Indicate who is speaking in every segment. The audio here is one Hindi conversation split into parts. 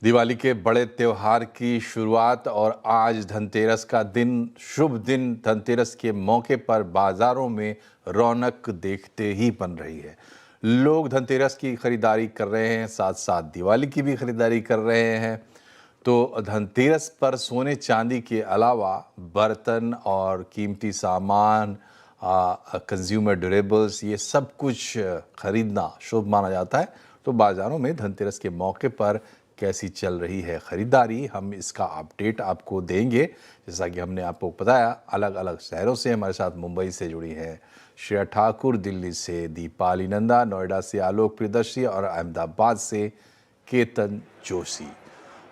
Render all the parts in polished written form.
Speaker 1: दिवाली के बड़े त्योहार की शुरुआत और आज धनतेरस का दिन, शुभ दिन। धनतेरस के मौके पर बाजारों में रौनक देखते ही बन रही है। लोग धनतेरस की खरीदारी कर रहे हैं, साथ साथ दिवाली की भी खरीदारी कर रहे हैं। तो धनतेरस पर सोने चांदी के अलावा बर्तन और कीमती सामान, कंज्यूमर ड्यूरेबल्स, ये सब कुछ खरीदना शुभ माना जाता है। तो बाज़ारों में धनतेरस के मौके पर कैसी चल रही है खरीदारी, हम इसका अपडेट आपको देंगे। जैसा कि हमने आपको बताया, अलग अलग शहरों से हमारे साथ मुंबई से जुड़ी हैं श्रेया ठाकुर, दिल्ली से दीपाली नंदा, नोएडा से आलोक प्रियदर्शी और अहमदाबाद से केतन जोशी।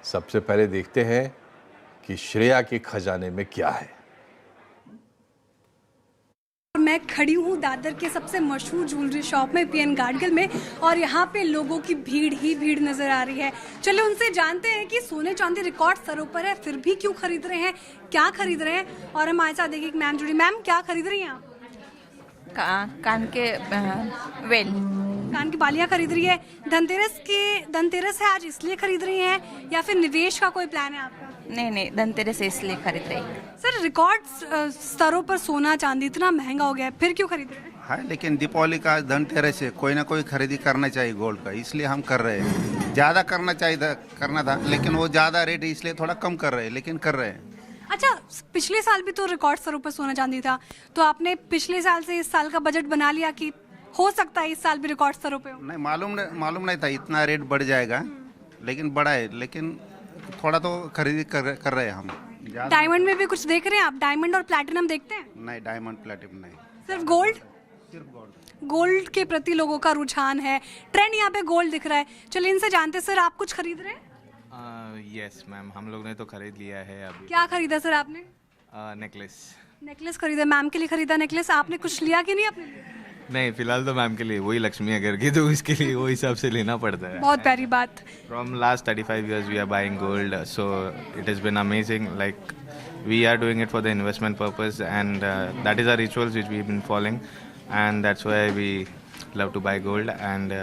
Speaker 1: सबसे पहले देखते हैं कि श्रेया के खजाने में क्या है।
Speaker 2: मैं खड़ी हूँ दादर के सबसे मशहूर ज्वेलरी शॉप में, पीएन गार्डगिल में, और यहाँ पे लोगों की भीड़ ही भीड़ नजर आ रही है। चलिए उनसे जानते हैं कि सोने चांदी रिकॉर्ड स्तरों पर है, फिर भी क्यों खरीद रहे हैं, क्या खरीद रहे हैं। और हमारे साथ देखिए एक मैम जुड़ी। मैम, क्या खरीद रही हैं आप?
Speaker 3: कान के वेल,
Speaker 2: कान की बालियाँ खरीद रही है। धनतेरस है आज, इसलिए खरीद रही हैं या फिर निवेश का कोई प्लान है आपका?
Speaker 3: नहीं, धनतेरस से इसलिए खरीद रही।
Speaker 2: सर, रिकॉर्ड स्तरों पर सोना चांदी इतना महंगा हो गया है, फिर क्यों खरीद रहे हैं?
Speaker 4: है, लेकिन दीपावली का धनतेरस है, कोई ना कोई खरीदी करना चाहिए गोल्ड का, इसलिए हम कर रहे हैं। ज़्यादा करना था, लेकिन वो ज़्यादा रेट है इसलिए थोड़ा कम कर रहे हैं, लेकिन कर रहे हैं।
Speaker 2: अच्छा, पिछले साल भी तो रिकॉर्ड स्तरों पर सोना चांदी था, तो आपने पिछले साल से इस साल का बजट बना लिया कि हो सकता है इस साल भी रिकॉर्ड स्तरों पे हो?
Speaker 4: नहीं, मालूम नहीं था इतना रेट बढ़ जाएगा, लेकिन बढ़ा है, लेकिन थोड़ा तो खरीदी कर रहे हैं हम।
Speaker 2: डायमंड में भी कुछ देख रहे हैं आप? डायमंड और प्लैटिनम देखते हैं?
Speaker 4: नहीं, डायमंड प्लेटिनम नहीं,
Speaker 2: सिर्फ गोल्ड।
Speaker 4: सिर्फ गोल्ड।
Speaker 2: गोल्ड के प्रति लोगों का रुझान है, ट्रेंड यहाँ पे गोल्ड दिख रहा है। चलिए इनसे जानते हैं। सर, आप कुछ खरीद रहे हैं?
Speaker 5: यस मैम, हम लोग ने तो खरीद लिया है अभी।
Speaker 2: क्या खरीदा सर आपने? नेकलेस खरीदा। मैम के लिए खरीदा नेकलेस। आपने कुछ लिया कि नहीं अपने लिए?
Speaker 5: नहीं, फिलहाल तो मैम के लिए वही लक्ष्मी अगर की, तो इसके लिए वो हिसाब से लेना पड़ता है।
Speaker 2: बहुत प्यारी बात।
Speaker 5: From last 35 years we are buying gold, so it has been amazing. Like we are doing it for the investment purpose and that is our rituals which we have been following and that's why we love to buy gold and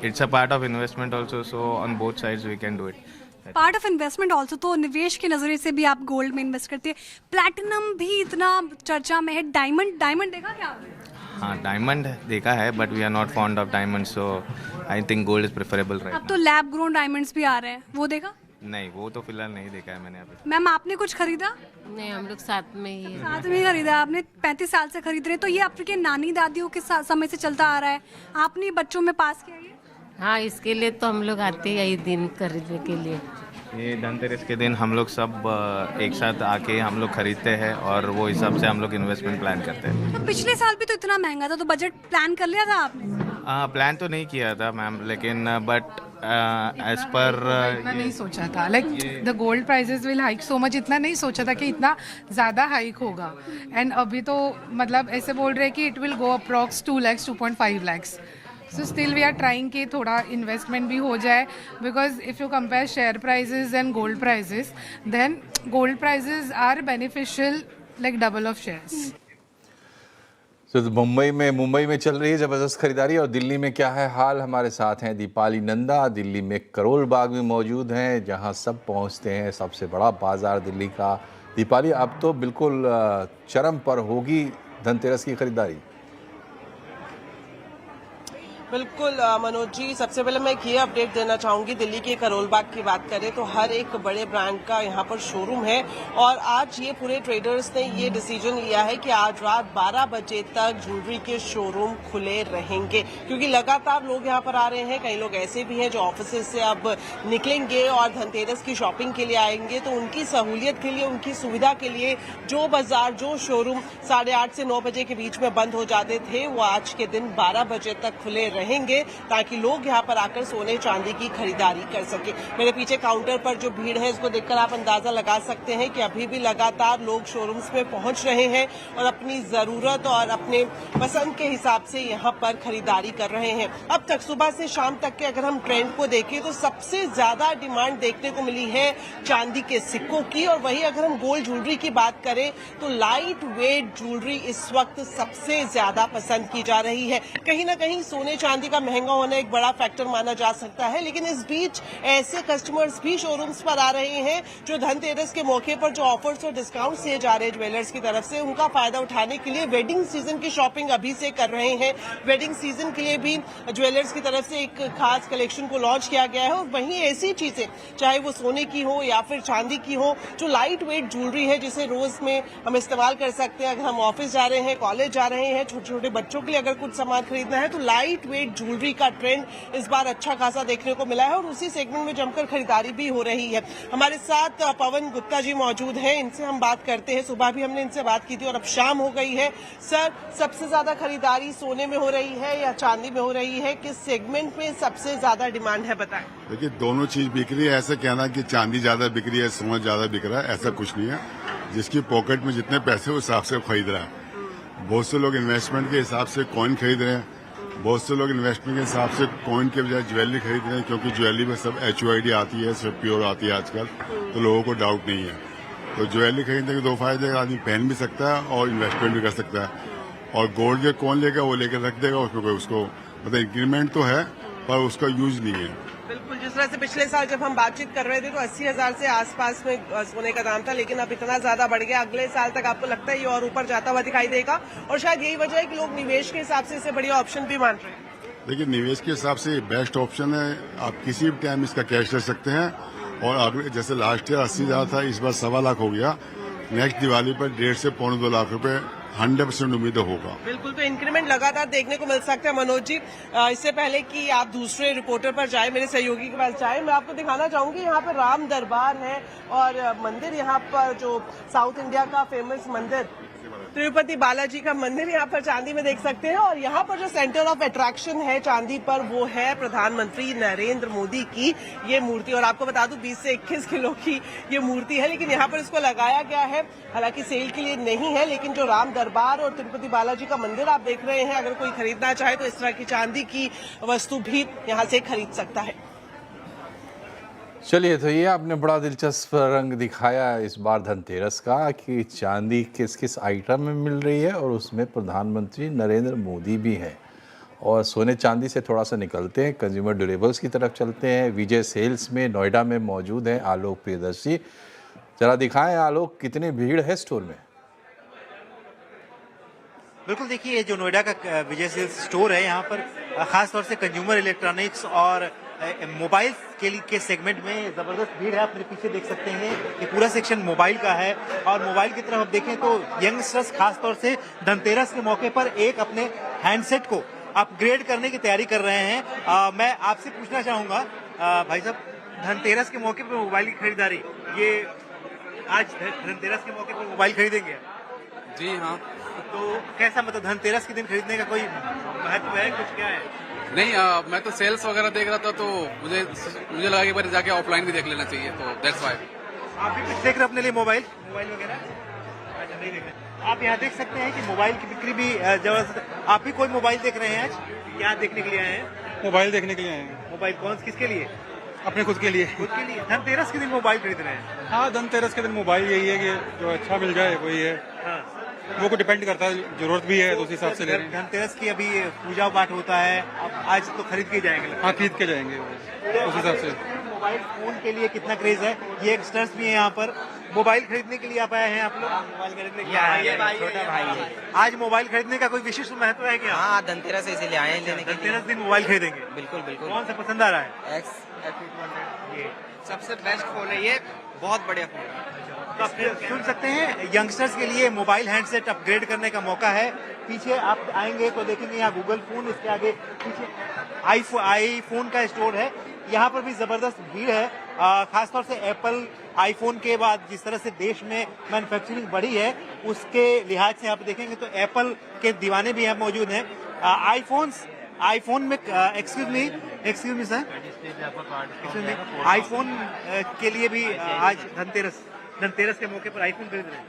Speaker 5: it's a part of investment also, so on both sides we can do it.
Speaker 2: Part of investment also, तो निवेश के नजरिए से भी आप गोल्ड में इन्वेस्ट करते हैं। प्लैटिनम भी इतना चर्चा में है। डायमंड देखा क्या आपने?
Speaker 5: हाँ, डायमंड देखा है, but we are not fond of diamond, so I think gold is preferable right.
Speaker 2: अब तो लैब ग्रोन डायमंड्स भी आ रहे हैं, वो देखा?
Speaker 5: नहीं, वो तो फिलहाल नहीं देखा है मैंने अभी।
Speaker 2: मैम, आपने कुछ खरीदा?
Speaker 6: नहीं, हम लोग साथ में ही
Speaker 2: खरीदा। आपने 35 साल से खरीद रहे, तो ये आपके नानी दादियों के समय से चलता आ रहा है, आपने बच्चों में पास किया ये?
Speaker 6: हाँ, इसके लिए तो हम लोग आते हैं यही दिन खरीदने के लिए।
Speaker 5: ये धनतेरस के दिन हम लोग सब एक साथ आके हम लोग खरीदते हैं और वो हिसाब से हम लोग इन्वेस्टमेंट प्लान करते हैं।
Speaker 2: तो पिछले साल भी तो इतना महंगा था, तो बजट प्लान कर लिया था आपने?
Speaker 5: प्लान तो नहीं किया था मैम, लेकिन बट एज पर
Speaker 7: इतना नहीं सोचा था। Like the gold prices will hike so much, इतना नहीं सोचा था कि इतना ज़्यादा हाइक होगा। एंड अभी तो मतलब ऐसे बोल रहे हैं कि it will go approx 2 lakhs 2.5 lakhs। So still we are trying कि थोड़ा इन्वेस्टमेंट भी हो जाए, because if you compare share prices and gold prices, then gold prices are beneficial like double of shares.
Speaker 1: तो मुंबई में चल रही है ज़बरदस्त खरीदारी। और दिल्ली में क्या है हाल, हमारे साथ हैं दीपाली नंदा, दिल्ली में करोल बाग में मौजूद हैं, जहां सब पहुंचते हैं, सबसे बड़ा बाज़ार दिल्ली का। दीपाली, अब तो बिल्कुल चरम पर होगी धनतेरस की खरीदारी।
Speaker 8: बिल्कुल मनोज जी, सबसे पहले मैं ये अपडेट देना चाहूंगी, दिल्ली के करोल बाग की बात करें तो हर एक बड़े ब्रांड का यहाँ पर शोरूम है और आज ये पूरे ट्रेडर्स ने ये डिसीजन लिया है कि आज रात 12 बजे तक ज्वेलरी के शोरूम खुले रहेंगे, क्योंकि लगातार लोग यहाँ पर आ रहे हैं। कई लोग ऐसे भी हैं जो ऑफिस से अब निकलेंगे और धनतेरस की शॉपिंग के लिए आएंगे, तो उनकी सहूलियत के लिए, उनकी सुविधा के लिए जो बाजार, जो शोरूम 8:30 से 9 बजे के बीच में बंद हो जाते थे, वो आज के दिन 12 बजे तक खुले रहेंगे, ताकि लोग यहां पर आकर सोने चांदी की खरीदारी कर सके। मेरे पीछे काउंटर पर जो भीड़ है, इसको देखकर आप अंदाजा लगा सकते हैं कि अभी भी लगातार लोग शोरूम्स में पहुंच रहे हैं और अपनी जरूरत और अपने पसंद के हिसाब से यहां पर खरीदारी कर रहे हैं। अब तक सुबह से शाम तक के अगर हम ट्रेंड को देखें तो सबसे ज्यादा डिमांड देखने को मिली है चांदी के सिक्कों की, और वही अगर हम गोल्ड ज्वेलरी की बात करें तो लाइट वेट ज्वेलरी इस वक्त सबसे ज्यादा पसंद की जा रही है। कहीं ना कहीं सोने चांदी का महंगा होना एक बड़ा फैक्टर माना जा सकता है, लेकिन इस बीच ऐसे कस्टमर्स भी शोरूम्स पर आ रहे हैं जो धनतेरस के मौके पर जो ऑफर्स और डिस्काउंट दिए जा रहे हैं ज्वेलर्स की तरफ से, उनका फायदा उठाने के लिए वेडिंग सीजन की शॉपिंग अभी से कर रहे हैं। वेडिंग सीजन के लिए भी ज्वेलर्स की तरफ से एक खास कलेक्शन को लॉन्च किया गया है और वहीं ऐसी चीजें चाहे वो सोने की हो या फिर चांदी की हो, जो लाइट वेट ज्वेलरी है जिसे रोज में हम इस्तेमाल कर सकते हैं। अगर हम ऑफिस जा रहे हैं, कॉलेज जा रहे हैं, छोटे छोटे बच्चों के लिए अगर कुछ सामान खरीदना है तो लाइट वेट ज्वेलरी का ट्रेंड इस बार अच्छा खासा देखने को मिला है और उसी सेगमेंट में जमकर खरीदारी भी हो रही है। हमारे साथ पवन गुप्ता जी मौजूद हैं, इनसे हम बात करते हैं। सुबह भी हमने इनसे बात की थी और अब शाम हो गई है। सर, सबसे ज्यादा खरीदारी सोने में हो रही है या चांदी में हो रही है? किस सेगमेंट में सबसे ज्यादा डिमांड है, बताएं।
Speaker 9: देखिए, दोनों चीज बिक रही है। ऐसे कहना कि चांदी ज्यादा बिक रही है, सोना ज्यादा बिक रहा है, ऐसा कुछ नहीं है। जिसकी पॉकेट में जितने पैसे उस हिसाब से खरीद रहा है। बहुत से लोग इन्वेस्टमेंट के हिसाब से कॉइन खरीद रहे हैं, बहुत से लोग इन्वेस्टमेंट के हिसाब से कॉइन के बजाय ज्वेलरी खरीद रहे हैं, क्योंकि ज्वेलरी में सब HUID आती है, सब प्योर आती है आजकल, तो लोगों को डाउट नहीं है। तो ज्वेलरी खरीदने के दो फायदे, आदमी पहन भी सकता है और इन्वेस्टमेंट भी कर सकता है। और गोल्ड के कौन लेगा, वो लेकर रख देगा, उसको मतलब इंक्रीमेंट तो है पर उसका यूज नहीं है।
Speaker 8: बिल्कुल, जिस तरह से पिछले साल जब हम बातचीत कर रहे थे तो 80,000 से आसपास में सोने का दाम था, लेकिन अब इतना ज्यादा बढ़ गया। अगले साल तक आपको लगता है ये और ऊपर जाता हुआ दिखाई देगा और शायद यही वजह है कि लोग निवेश के हिसाब से इसे बढ़िया ऑप्शन भी मान रहे हैं।
Speaker 9: देखिए, निवेश के हिसाब से बेस्ट ऑप्शन है। आप किसी भी टाइम इसका कैश ले सकते हैं और अगले जैसे लास्ट ईयर 80,000 था, इस बार 1.25 लाख हो गया। नेक्स्ट दिवाली पर 1.5 से 2.25 लाख रुपए 100% उम्मीद होगा।
Speaker 8: बिल्कुल, तो इंक्रीमेंट लगातार देखने को मिल सकता है। मनोज जी, इससे पहले कि आप दूसरे रिपोर्टर पर जाए, मेरे सहयोगी के पास जाए, मैं आपको दिखाना चाहूंगी यहाँ पर राम दरबार है और मंदिर, यहाँ पर जो साउथ इंडिया का फेमस मंदिर तिरुपति बालाजी का मंदिर यहाँ पर चांदी में देख सकते हैं। और यहाँ पर जो सेंटर ऑफ अट्रैक्शन है चांदी पर, वो है प्रधानमंत्री नरेंद्र मोदी की ये मूर्ति। और आपको बता दूं 20 से 21 किलो की ये मूर्ति है, लेकिन यहाँ पर इसको लगाया गया है, हालांकि सेल के लिए नहीं है। लेकिन जो राम दरबार और तिरुपति बालाजी का मंदिर आप देख रहे हैं, अगर कोई खरीदना चाहे तो इस तरह की चांदी की वस्तु भी यहाँ से खरीद सकता है।
Speaker 1: चलिए, तो ये आपने बड़ा दिलचस्प रंग दिखाया इस बार धनतेरस का कि चांदी किस किस आइटम में मिल रही है और उसमें प्रधानमंत्री नरेंद्र मोदी भी हैं। और सोने चांदी से थोड़ा सा निकलते हैं, कंज्यूमर ड्यूरेबल्स की तरफ चलते हैं। विजय सेल्स में नोएडा में मौजूद हैं आलोक प्रियदर्शी। जरा दिखाएं आलोक, कितनी भीड़ है स्टोर में?
Speaker 10: बिल्कुल, देखिए, जो नोएडा का विजय सेल्स स्टोर है, यहाँ पर खासतौर से कंज्यूमर इलेक्ट्रॉनिक्स और मोबाइल के सेगमेंट में जबरदस्त भीड़ है। आप मेरे पीछे देख सकते हैं, ये पूरा सेक्शन मोबाइल का है। और मोबाइल की तरफ आप देखें तो यंगस्टर्स खासतौर से धनतेरस के मौके पर एक अपने हैंडसेट को अपग्रेड करने की तैयारी कर रहे हैं। मैं आपसे पूछना चाहूंगा भाई साहब, धनतेरस के मौके पर मोबाइल की खरीदारी, ये आज धनतेरस के मौके पर मोबाइल खरीदेंगे?
Speaker 11: जी हाँ।
Speaker 10: तो कैसा, मतलब धनतेरस के दिन खरीदने का कोई महत्व है, कुछ क्या है?
Speaker 11: नहीं, मैं तो सेल्स वगैरह देख रहा था तो मुझे लगा कि एक बार जाके ऑफलाइन भी देख लेना चाहिए, तो दैट्स व्हाई।
Speaker 10: आप भी कुछ देख रहे अपने लिए मोबाइल वगैरह? अच्छा, नहीं देख रहे। आप यहाँ देख सकते हैं कि मोबाइल की बिक्री भी जबरदस्त। आप भी कोई मोबाइल देख रहे हैं आज? क्या देखने के लिए आए हैं?
Speaker 12: मोबाइल देखने के लिए आए हैं।
Speaker 10: मोबाइल कौन, किसके लिए?
Speaker 12: अपने खुद के लिए।
Speaker 10: खुद के लिए धनतेरस के दिन मोबाइल खरीद रहे हैं?
Speaker 12: हाँ, धनतेरस के दिन मोबाइल यही है कि जो अच्छा मिल जाए वही है।
Speaker 10: हाँ,
Speaker 12: वो को डिपेंड करता है, जरूरत भी है तो उस हिसाब से ले रहे हैं।
Speaker 10: धनतेरस की अभी पूजा पाठ होता है, अब आज तो खरीद के जाएंगे?
Speaker 12: हाँ, खरीद के जाएंगे उस हिसाब से।
Speaker 10: मोबाइल फोन के लिए कितना क्रेज है, ये यंगस्टर्स भी हैं यहाँ पर। मोबाइल खरीदने के लिए आप आए हैं आप लोग? मोबाइल खरीदने के लिए
Speaker 13: छोटा भाई है।
Speaker 10: आज मोबाइल खरीदने का कोई विशेष महत्व है क्या?
Speaker 13: हाँ, धनतेरस इसीलिए आए हैं लेने के लिए।
Speaker 10: धनतेरस दिन मोबाइल खरीदेंगे?
Speaker 13: बिल्कुल बिल्कुल।
Speaker 10: कौन सा पसंद आ रहा है?
Speaker 13: X200 ये सबसे बेस्ट फोन है, ये बहुत बढ़िया फोन है।
Speaker 10: तो आप सुन सकते हैं, यंगस्टर्स के लिए मोबाइल हैंडसेट अपग्रेड करने का मौका है। पीछे आप आएंगे तो देखेंगे यहाँ गूगल फोन, इसके आगे पीछे आईफोन का स्टोर है। यहाँ पर भी जबरदस्त भीड़ है, खासतौर से एप्पल आईफोन के बाद जिस तरह से देश में मैन्युफैक्चरिंग बढ़ी है, उसके लिहाज से आप देखेंगे तो एप्पल के दीवाने भी यहाँ मौजूद हैं। आईफोन में एक्सक्यूज मी सर, आईफोन के लिए भी आज धनतेरस के मौके पर आईफोन खरीद रहे हैं?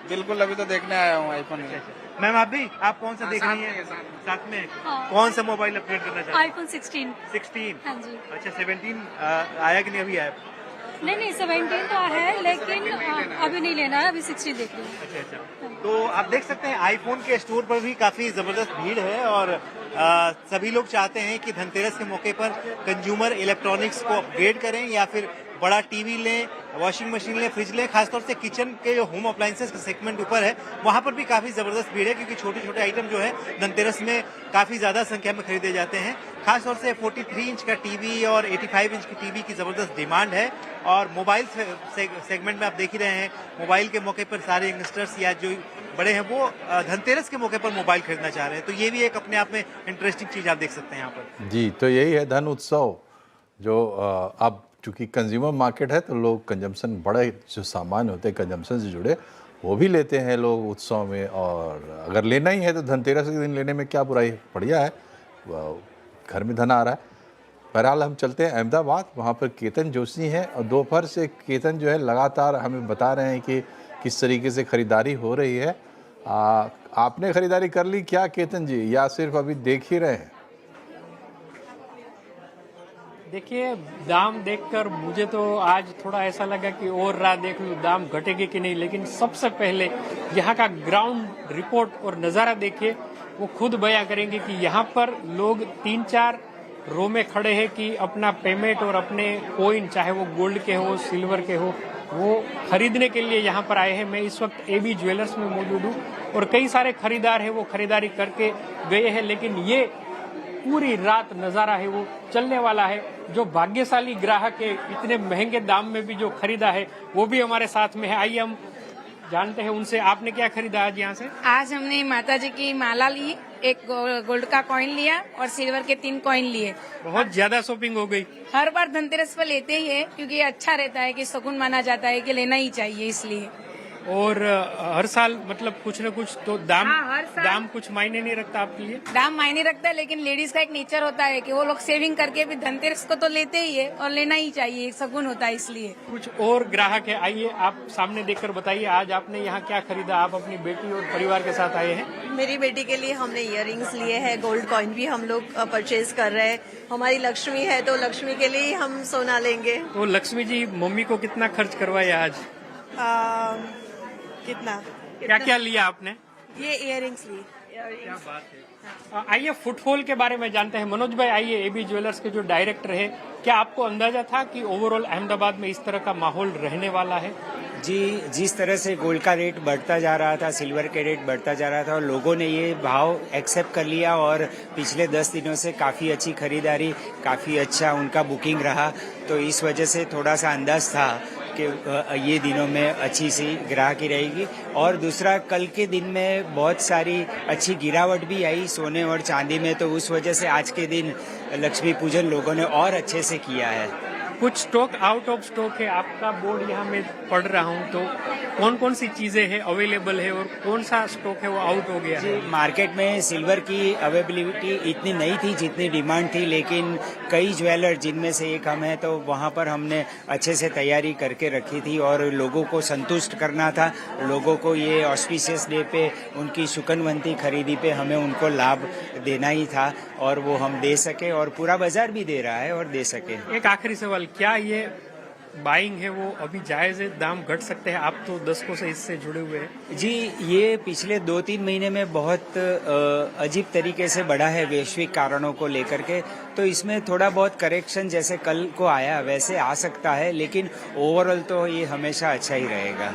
Speaker 11: बिल्कुल, अभी तो देखने आया हूँ आईफोन।
Speaker 10: मैम, आप भी, आप कौन सा देख रही हैं? साथ में कौन सा मोबाइल अपग्रेड करना चाहते हैं?
Speaker 2: आईफोन 16। हाँ जी।
Speaker 10: अच्छा, 17 आया कि नहीं? अभी आया?
Speaker 2: नहीं 17 तो है, लेकिन अभी नहीं लेना है, अभी 16 देख रही हूँ।
Speaker 10: अच्छा। तो आप देख सकते हैं आईफोन के स्टोर पर भी काफी जबरदस्त भीड़ है और सभी लोग चाहते हैं कि धनतेरस के मौके पर कंज्यूमर इलेक्ट्रॉनिक्स को अपग्रेड करें या फिर बड़ा टीवी लें, वॉशिंग मशीन लें, फ्रिज लें। खासतौर से किचन के जो होम अप्लायंसेस का सेगमेंट ऊपर है वहां पर भी काफी जबरदस्त भीड़ है, क्योंकि छोटे छोटे आइटम जो है धनतेरस में काफी ज्यादा संख्या में खरीदे जाते हैं। खासतौर से 43 इंच का टीवी और 85 इंच की टीवी की जबरदस्त डिमांड है। और मोबाइल सेगमेंट में आप देख ही रहे हैं, मोबाइल के मौके पर सारे यंगस्टर्स या जो बड़े हैं वो धनतेरस के मौके पर मोबाइल खरीदना चाह रहे हैं। तो ये भी एक अपने आप में इंटरेस्टिंग चीज आप देख सकते हैं यहाँ पर।
Speaker 1: जी, तो यही है धन उत्सव, जो अब चूंकि कंज्यूमर मार्केट है तो लोग कंजम्पशन, बड़े जो सामान होते हैं कंजम्पशन से जुड़े वो भी लेते हैं लोग उत्सव में। और अगर लेना ही है तो धनतेरस के दिन लेने में क्या बुराई है, बढ़िया है, घर में धन आ रहा है। बहरहाल हम चलते हैं अहमदाबाद, वहाँ पर केतन जोशी हैं और दोपहर से केतन जो है लगातार हमें बता रहे हैं कि किस तरीके से ख़रीदारी हो रही है। आपने ख़रीदारी कर ली क्या केतन जी, या सिर्फ अभी देख ही रहे हैं?
Speaker 14: देखिए, दाम देखकर मुझे तो आज थोड़ा ऐसा लगा कि और रात देख लूँ दाम घटेंगे कि नहीं, लेकिन सबसे पहले यहाँ का ग्राउंड रिपोर्ट और नज़ारा देखिए, वो खुद बयां करेंगे कि यहाँ पर लोग 3-4 रो में खड़े हैं कि अपना पेमेंट और अपने कॉइन, चाहे वो गोल्ड के हो सिल्वर के हो, वो खरीदने के लिए यहाँ पर आए हैं। मैं इस वक्त एबी ज्वेलर्स में मौजूद हूँ और कई सारे खरीदार हैं वो खरीदारी करके गए हैं, लेकिन ये पूरी रात नजारा है वो चलने वाला है। जो भाग्यशाली ग्राहक है, इतने महंगे दाम में भी जो खरीदा है वो भी हमारे साथ में है। आइए हम जानते हैं उनसे, आपने क्या खरीदा आज यहाँ से?
Speaker 15: आज हमने माता जी की माला ली, एक गोल्ड का कॉइन लिया और सिल्वर के 3 कॉइन लिए।
Speaker 14: बहुत ज्यादा शॉपिंग हो गई।
Speaker 15: हर बार धनतेरस पर लेते ही है, क्योंकि ये अच्छा रहता है कि शगुन माना जाता है कि लेना ही चाहिए, इसलिए।
Speaker 14: और हर साल मतलब कुछ न कुछ तो दाम,
Speaker 15: हर साल
Speaker 14: दाम कुछ मायने नहीं रखता आपके लिए?
Speaker 15: दाम मायने रखता है, लेकिन लेडीज का एक नेचर होता है कि वो लोग सेविंग करके भी धनतेरस को तो लेते ही है और लेना ही चाहिए, शगुन होता है, इसलिए।
Speaker 14: कुछ और ग्राहक है, आइए आप सामने देखकर बताइए आज आपने यहाँ क्या खरीदा। आप अपनी बेटी और परिवार के साथ आए हैं?
Speaker 16: मेरी बेटी के लिए हमने इयररिंग्स लिए हैं, गोल्ड कॉइन भी हम लोग परचेज कर रहे हैं। हमारी लक्ष्मी है तो लक्ष्मी के लिए हम सोना लेंगे।
Speaker 14: तो लक्ष्मी जी, मम्मी को कितना खर्च करवाया आज?
Speaker 16: कितना
Speaker 14: क्या क्या लिया आपने?
Speaker 16: ये इयररिंग्स ली।
Speaker 14: क्या बात है। आइए फुटफॉल के बारे में जानते हैं। मनोज भाई, आइए, एबी ज्वेलर्स के जो डायरेक्टर है, क्या आपको अंदाजा था कि ओवरऑल अहमदाबाद में इस तरह का माहौल रहने वाला है?
Speaker 17: जी, जिस तरह से गोल्ड का रेट बढ़ता जा रहा था, सिल्वर के रेट बढ़ता जा रहा था और लोगों ने ये भाव एक्सेप्ट कर लिया और पिछले 10 दिनों से काफ़ी अच्छी खरीदारी, काफ़ी अच्छा उनका बुकिंग रहा, तो इस वजह से थोड़ा सा अंदाज था कि ये दिनों में अच्छी सी ग्राहकी रहेगी। और दूसरा, कल के दिन में बहुत सारी अच्छी गिरावट भी आई सोने और चांदी में, तो उस वजह से आज के दिन लक्ष्मी पूजन लोगों ने और अच्छे से किया है।
Speaker 14: कुछ स्टॉक आउट ऑफ स्टॉक है, आपका बोर्ड यहाँ मैं पढ़ रहा हूँ, तो कौन कौन सी चीजें हैं अवेलेबल है और कौन सा स्टॉक है वो आउट हो गया है?
Speaker 17: मार्केट में सिल्वर की अवेलेबिलिटी इतनी नहीं थी जितनी डिमांड थी, लेकिन कई ज्वेलर जिनमें से एक हम हैं, तो वहाँ पर हमने अच्छे से तैयारी करके रखी थी और लोगों को संतुष्ट करना था। लोगों को ये ऑस्पिशियस डे पे उनकी शुकनवंती खरीदी पे हमें उनको लाभ देना ही था और वो हम दे सके, और पूरा बाजार भी दे रहा है और दे सके।
Speaker 14: एक आखिरी सवाल, क्या ये बाइंग है वो अभी जायज है, दाम घट सकते हैं? आप तो दशकों से इससे जुड़े हुए हैं।
Speaker 17: जी, ये पिछले 2-3 महीने में बहुत अजीब तरीके से बढ़ा है वैश्विक कारणों को लेकर के, तो इसमें थोड़ा बहुत करेक्शन जैसे कल को आया वैसे आ सकता है, लेकिन ओवरऑल तो ये हमेशा अच्छा ही रहेगा।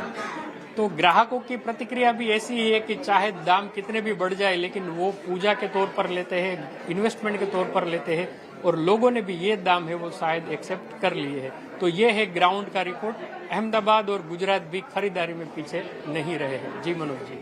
Speaker 14: तो ग्राहकों की प्रतिक्रिया भी ऐसी ही है कि चाहे दाम कितने भी बढ़ जाए, लेकिन वो पूजा के तौर पर लेते हैं, इन्वेस्टमेंट के तौर पर लेते हैं, और लोगों ने भी ये दाम है वो शायद एक्सेप्ट कर लिए है। तो ये है ग्राउंड का रिपोर्ट। अहमदाबाद और गुजरात भी खरीदारी में पीछे नहीं रहे हैं। जी मनोज जी।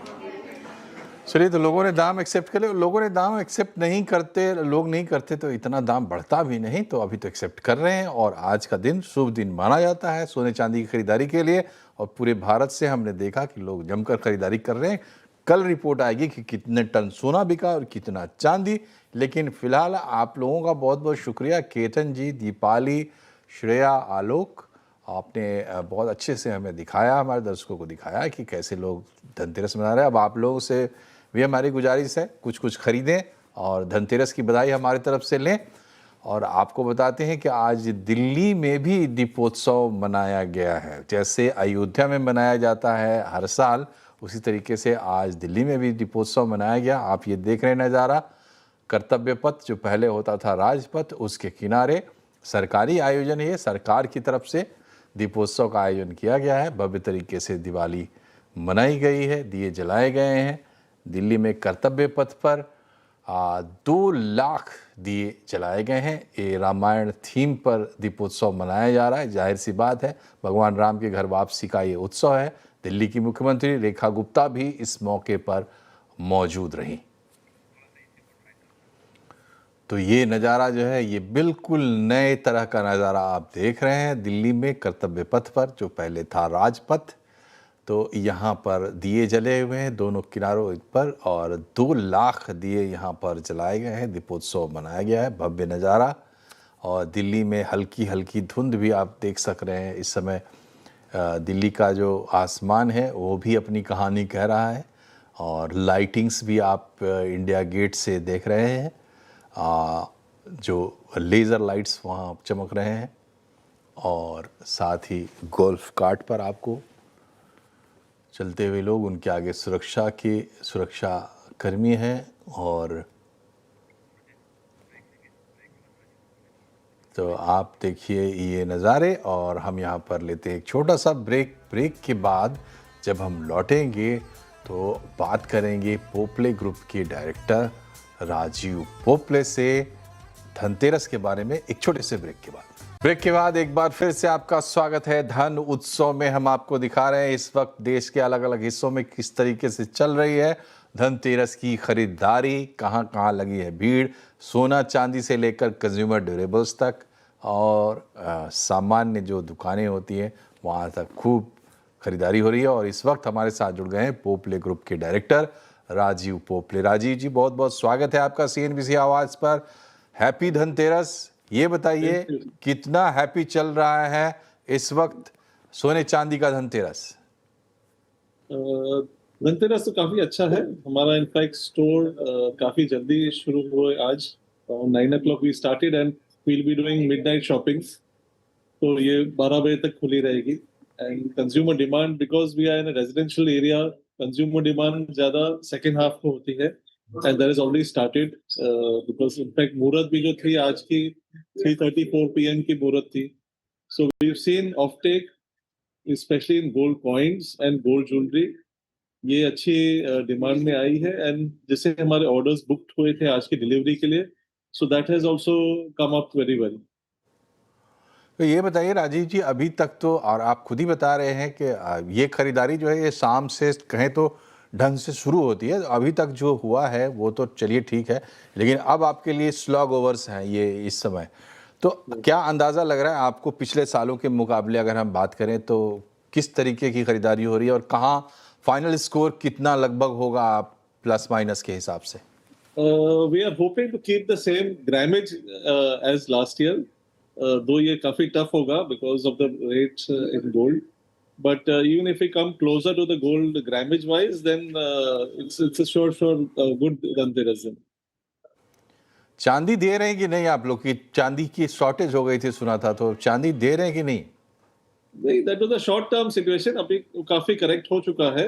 Speaker 1: चलिए, तो लोगों ने दाम एक्सेप्ट कर लिया। लोगों ने दाम एक्सेप्ट नहीं करते, लोग नहीं करते तो इतना दाम बढ़ता भी नहीं, तो अभी तो एक्सेप्ट कर रहे हैं। और आज का दिन शुभ दिन माना जाता है सोने चांदी की खरीदारी के लिए, और पूरे भारत से हमने देखा कि लोग जमकर खरीदारी कर रहे हैं। कल रिपोर्ट आएगी कि कितने टन सोना बिका और कितना चांदी, लेकिन फिलहाल आप लोगों का बहुत बहुत शुक्रिया। केतन जी, दीपाली, श्रेया, आलोक, आपने बहुत अच्छे से हमें दिखाया, हमारे दर्शकों को दिखाया कि कैसे लोग धनतेरस मना रहे हैं। अब आप लोगों से भी हमारी गुजारिश है, कुछ कुछ खरीदें और धनतेरस की बधाई हमारी तरफ से लें। और आपको बताते हैं कि आज दिल्ली में भी दीपोत्सव मनाया गया है। जैसे अयोध्या में मनाया जाता है हर साल, उसी तरीके से आज दिल्ली में भी दीपोत्सव मनाया गया। आप ये देख रहे हैं नज़ारा, कर्तव्य पथ जो पहले होता था राजपथ, उसके किनारे सरकारी आयोजन है, सरकार की तरफ से दीपोत्सव का आयोजन किया गया है। भव्य तरीके से दिवाली मनाई गई है, दिए जलाए गए हैं। दिल्ली में कर्तव्य पथ पर 2 लाख दिए जलाए गए हैं। ये रामायण थीम पर दीपोत्सव मनाया जा रहा है। जाहिर सी बात है, भगवान राम के घर वापसी का ये उत्सव है। दिल्ली की मुख्यमंत्री रेखा गुप्ता भी इस मौके पर मौजूद रहीं। तो ये नज़ारा जो है, ये बिल्कुल नए तरह का नज़ारा आप देख रहे हैं दिल्ली में कर्तव्य पथ पर, जो पहले था राजपथ। तो यहाँ पर दिए जले हुए हैं दोनों किनारों पर और 2 लाख दिए यहाँ पर जलाए गए हैं। दीपोत्सव मनाया गया है, भव्य नज़ारा। और दिल्ली में हल्की हल्की धुंध भी आप देख सक रहे हैं इस समय। दिल्ली का जो आसमान है वो भी अपनी कहानी कह रहा है और लाइटिंग्स भी आप इंडिया गेट से देख रहे हैं। जो लेज़र लाइट्स वहाँ चमक रहे हैं और साथ ही गोल्फ कार्ट पर आपको चलते हुए लोग, उनके आगे सुरक्षा कर्मी हैं। और तो आप देखिए ये नज़ारे। और हम यहाँ पर लेते हैं एक छोटा सा ब्रेक के बाद जब हम लौटेंगे तो बात करेंगे पोपले ग्रुप के डायरेक्टर राजीव पोपले से धनतेरस के बारे में, एक छोटे से ब्रेक के बाद एक बार फिर से आपका स्वागत है। धन उत्सव में हम आपको दिखा रहे हैं इस वक्त देश के अलग अलग हिस्सों में किस तरीके से चल रही है धनतेरस की खरीदारी, कहाँ कहाँ लगी है भीड़, सोना चांदी से लेकर कंज्यूमर ड्यूरेबल्स तक और सामान्य जो दुकानें होती हैं वहाँ तक खूब खरीदारी हो रही है। और इस वक्त हमारे साथ जुड़ गए हैं पोपले ग्रुप के डायरेक्टर राजीव पोपले। राजीव जी, बहुत बहुत स्वागत है आपका CNBC आवाज़ पर। हैप्पी धनतेरस। ये बताइए कितना हैप्पी चल रहा है इस वक्त सोने चांदी का धनतेरस?
Speaker 18: धनतेरस तो काफी अच्छा है हमारा। इनफैक्ट स्टोर काफी जल्दी शुरू हुए आज 9 o'clock we started and we'll be doing midnight shoppings. तो ये 12 बजे तक खुली रहेगी। And consumer demand, because we are in residential area, consumer demand ज्यादा सेकेंड हाफ को होती है and that is already started because in fact मुहूर्त भी जो थी आज की 3:34 PM की मुहूर्त थी। So we have seen offtake specially in gold coins and gold jewellery, ये अच्छी डिमांड में आई है। एंड जैसे हमारे ऑर्डर्स बुक्ड हुए थे आज की डिलीवरी के लिए, so that has also come up very well.
Speaker 1: तो ये बताइए राजीव जी, अभी तक तो, और आप खुद ही बता रहे हैं कि ये खरीदारी जो है ये शाम से कहें तो ढंग से शुरू होती है, अभी तक जो हुआ है वो तो चलिए ठीक है, लेकिन अब आपके लिए स्लॉग ओवर्स हैं ये इस समय। तो क्या अंदाज़ा लग रहा है आपको पिछले सालों के मुकाबले अगर हम बात करें तो किस तरीके की खरीदारी हो रही है और कहाँ फाइनल स्कोर कितना लगभग होगा आप प्लस माइनस के हिसाब से?
Speaker 18: We are hoping to keep the same grammage as last year, though ये काफी टफ होगा because of the rates in gold, but even if we come closer to the gold grammage wise, then it's a sure good Dhanteras.
Speaker 1: चांदी दे रहे हैं कि नहीं आप लोग? की चांदी की शॉर्टेज हो गई थी सुना था, तो चांदी दे रहे हैं कि नहीं?
Speaker 18: That was a short term situation. अभी काफी करेक्ट हो चुका है।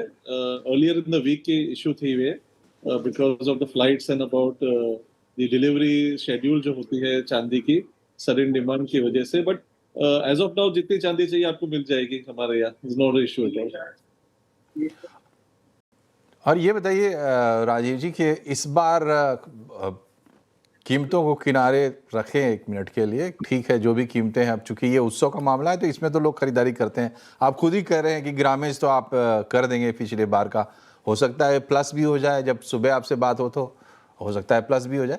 Speaker 18: Earlier in the week की इशू थी वे because of the flights and about the delivery schedule जो होती है चांदी की sudden demand की वजह से, but एज ऑफ नाउ जितनी चांदी चाहिए आपको मिल जाएगी हमारे यहाँ, is not issue at all.
Speaker 1: और ये बताइए राजीव जी कि इस बार कीमतों को किनारे रखें एक मिनट के लिए, ठीक है जो भी कीमतें हैं, अब चूंकि ये उत्सव का मामला है तो इसमें तो लोग खरीदारी करते हैं। आप खुद ही कह रहे हैं कि ग्रामेज तो आप कर देंगे पिछले बार का, हो सकता है प्लस भी हो जाए, जब सुबह आपसे बात हो तो हो सकता है प्लस भी हो जाए,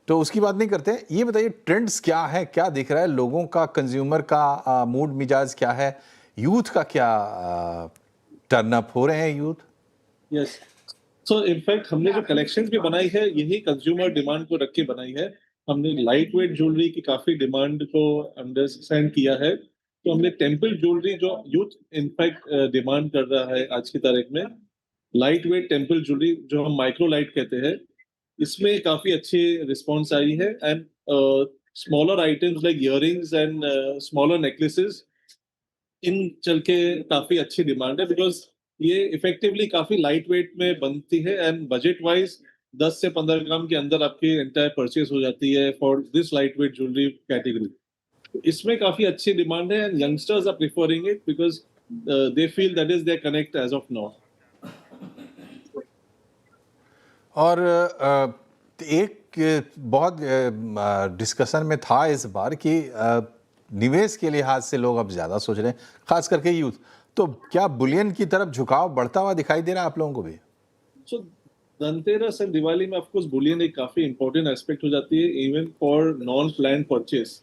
Speaker 1: तो उसकी बात नहीं करते। ये बताइए ट्रेंड्स क्या है, क्या दिख रहा है लोगों का, कंज्यूमर का मूड मिजाज क्या है, यूथ का क्या टर्न अप हो रहे हैं यूथ?
Speaker 18: यस, सो इनफैक्ट हमने जो कलेक्शंस भी बनाई है यही कंज्यूमर डिमांड को रख के बनाई है। हमने लाइट वेट ज्वेलरी की काफी डिमांड को अंडरस्टैंड किया है, तो हमने टेम्पल ज्वेलरी जो यूथ इनफैक्ट डिमांड कर रहा है आज की तारीख में, लाइट वेट टेम्पल ज्वेलरी जो हम माइक्रो लाइट कहते हैं, इसमें काफी अच्छी रिस्पॉन्स आई है। And smaller items like earrings and smaller necklaces, इन चल के काफी अच्छी डिमांड है बिकॉज ये इफेक्टिवली काफी लाइट वेट में बनती है एंड बजट वाइज 10 से 15 ग्राम के अंदर आपकी एंटायर परचेज हो जाती है for this light weight jewellery category. इसमें काफी अच्छी डिमांड है and youngsters are preferring it because they feel that is their connect as of now.
Speaker 1: और एक बहुत डिस्कशन में था इस बार कि निवेश के लिहाज से लोग अब ज़्यादा सोच रहे हैं, खास करके यूथ। तो क्या बुलियन की तरफ झुकाव बढ़ता हुआ दिखाई दे रहा है आप लोगों को भी?
Speaker 18: सो धनतेरस एंड दिवाली में ऑफकोर्स बुलियन एक काफी इंपॉर्टेंट एस्पेक्ट हो जाती है even for non plan purchase.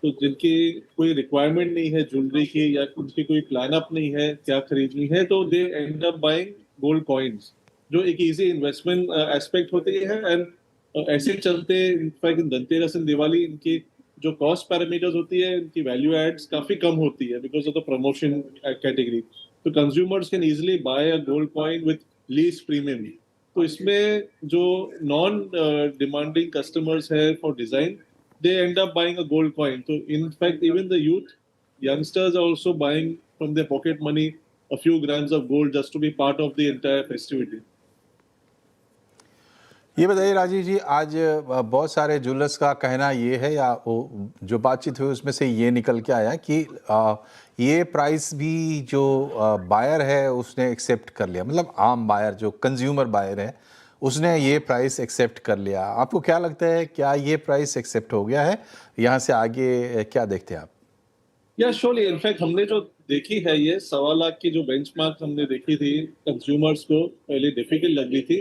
Speaker 18: तो जिनकी कोई रिक्वायरमेंट नहीं है ज्वेलरी की या उनकी कोई प्लान अप नहीं है क्या खरीदनी है, तो they end up buying gold coins, जो एक इजी इन्वेस्टमेंट एस्पेक्ट होती है। एंड ऐसे चलते इनफैक्ट धनतेरस एंड दिवाली इनकी जो कॉस्ट पैरामीटर्स होती है, इनकी वैल्यू एड्स काफी कम होती है because of the promotion category. तो consumers can easily buy a gold coin with least premium. तो इसमें जो नॉन डिमांडिंग कस्टमर्स है for design, they end up buying a gold coin. So in fact, even the youth, youngsters are also buying from their pocket money a few grams of gold just to be part of the entire festivity.
Speaker 1: ये बताइए राजीव जी, आज बहुत सारे ज्वेलर्स का कहना ये है या जो बातचीत हुई उसमें से ये निकल के आया कि ये प्राइस भी जो बायर है उसने एक्सेप्ट कर लिया, मतलब आम बायर जो कंज्यूमर बायर है उसने ये प्राइस एक्सेप्ट कर लिया। आपको क्या लगता है, क्या ये प्राइस एक्सेप्ट हो गया है? यहाँ से आगे क्या देखते हैं आप?
Speaker 18: या श्योरली, इनफैक्ट हमने जो देखी है ये 1.25 लाख की जो बेंचमार्क हमने देखी थी, कंज्यूमर्स को पहले डिफिकल्ट लग रही थी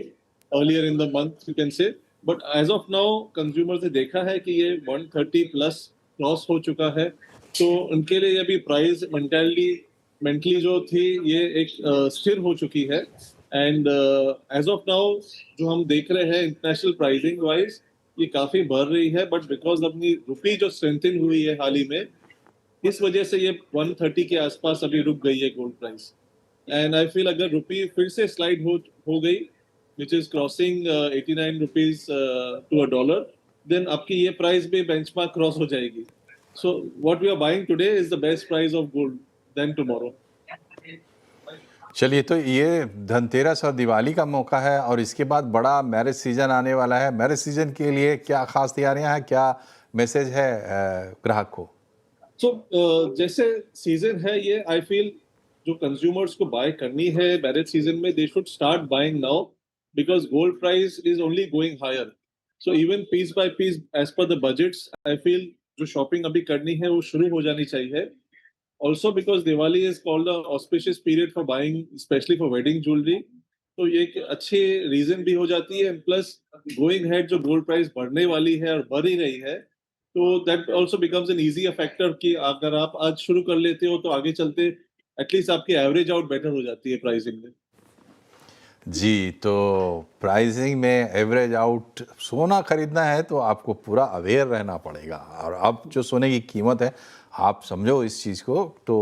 Speaker 18: earlier in the month you can say, but as of now consumers ने देखा है कि ये 130 प्लस क्रॉस हो चुका है। तो उनके लिए अभी प्राइस मेंटली जो थी ये एक स्थिर हो चुकी है। एंड एज ऑफ नाउ जो हम देख रहे हैं इंटरनेशनल प्राइसिंग वाइज ये काफी बढ़ रही है, बट बिकॉज अपनी रुपी जो स्ट्रेंथन हुई है हाल ही में, इस वजह से ये 130 के आसपास अभी रुक गई है gold price. And I feel अगर रुपी फिर से स्लाइड हो गई which is crossing 89 rupees to a dollar, then आपकी ये प्राइस भी बेंचमार्क क्रॉस हो जाएगी। So what we are buying today is the best price of gold than tomorrow.
Speaker 1: चलिए, तो ये धनतेरस और दिवाली का मौका है और इसके बाद बड़ा मैरिज सीजन आने वाला है। मैरिज सीजन के लिए क्या खास तैयारियां हैं, क्या मैसेज है ग्राहक को?
Speaker 18: जैसे सीजन है ये, आई फील जो कंज्यूमर्स को बाय करनी है मैरिज सीजन में, they should start buying now because gold price is only going higher. So even piece by piece as per the budgets, I feel जो शॉपिंग अभी करनी है वो शुरू हो जानी चाहिए। Also because Diwali is called an auspicious period for buying, especially for wedding jewelry, तो ये एक अच्छी रीजन भी हो जाती है। प्लस गोइंग हेड जो गोल्ड प्राइस बढ़ने वाली है और बढ़ ही रही है, तो that also becomes an easy factor कि अगर आप आज शुरू कर लेते हो तो आगे चलते एटलीस्ट आपकी एवरेज आउट बेटर हो जाती है प्राइसिंग में।
Speaker 1: जी, तो प्राइसिंग में एवरेज आउट सोना खरीदना है तो आपको पूरा अवेयर रहना पड़ेगा। और अब जो सोने की कीमत है आप समझो इस चीज़ को। तो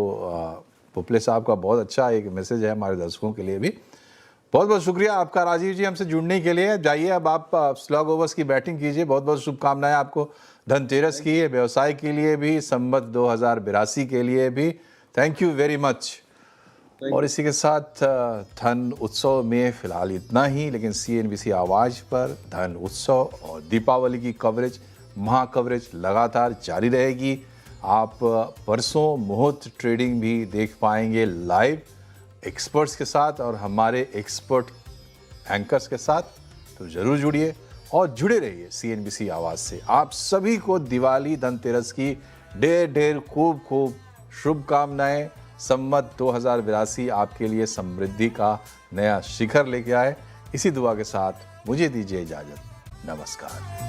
Speaker 1: पुपले साहब का बहुत अच्छा एक मैसेज है हमारे दर्शकों के लिए भी। बहुत बहुत शुक्रिया आपका राजीव जी हमसे जुड़ने के लिए। जाइए अब आप स्लॉग ओवर्स की बैटिंग कीजिए। बहुत बहुत शुभकामनाएं आपको धनतेरस की, व्यवसाय के लिए भी, संवत 2082 के लिए भी। Thank you very much. और इसी के साथ धन उत्सव में फ़िलहाल इतना ही, लेकिन CNBC आवाज़ पर धन उत्सव और दीपावली की कवरेज, महा कवरेज लगातार जारी रहेगी। आप परसों मुहूर्त ट्रेडिंग भी देख पाएंगे लाइव एक्सपर्ट्स के साथ और हमारे एक्सपर्ट एंकर्स के साथ। तो ज़रूर जुड़िए और जुड़े रहिए CNBC आवाज़ से। आप सभी को दिवाली, धनतेरस की ढेर ढेर खूब खूब शुभकामनाएं। संवत 2082 आपके लिए समृद्धि का नया शिखर लेके आए। इसी दुआ के साथ मुझे दीजिए इजाज़त। नमस्कार।